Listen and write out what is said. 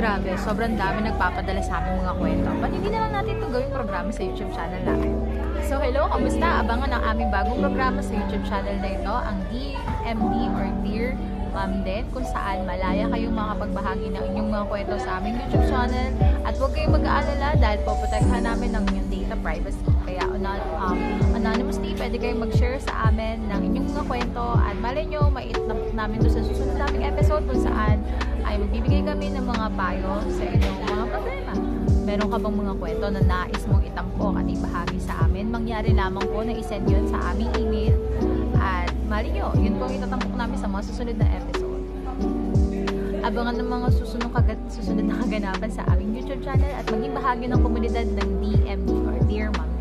Grabe, sobrang dami nagpapadala sa aming mga kwento. Ba't hindi na lang natin ito gawing programa sa YouTube channel namin? So hello, kamusta? Abangan ang aming bagong programa sa YouTube channel na ito, ang DMD or Dear Mom din, kung saan malaya kayong makapagbahagi ng inyong mga kwento sa aming YouTube channel. At huwag kayong mag-aalala dahil poprotektahan namin ang inyong data privacy. Kaya anonymously, pwede kayong mag-share sa amin ng inyong mga kwento at malay nyo, maiitapok namin ito sa susunod naming episode kung saan ay magbibigay kami ng mga payo sa inyong mga problema. Meron ka bang mga kwento na nais mong itampok at ibahagi sa amin? Mangyari lamang po na isend yun sa aming email. At mali nyo, yun po ang itatampok namin sa mga susunod na episode. Abangan ng mga susunod na kaganapan sa aming YouTube channel at maging bahagi ng komunidad ng DMD or Dear Mom.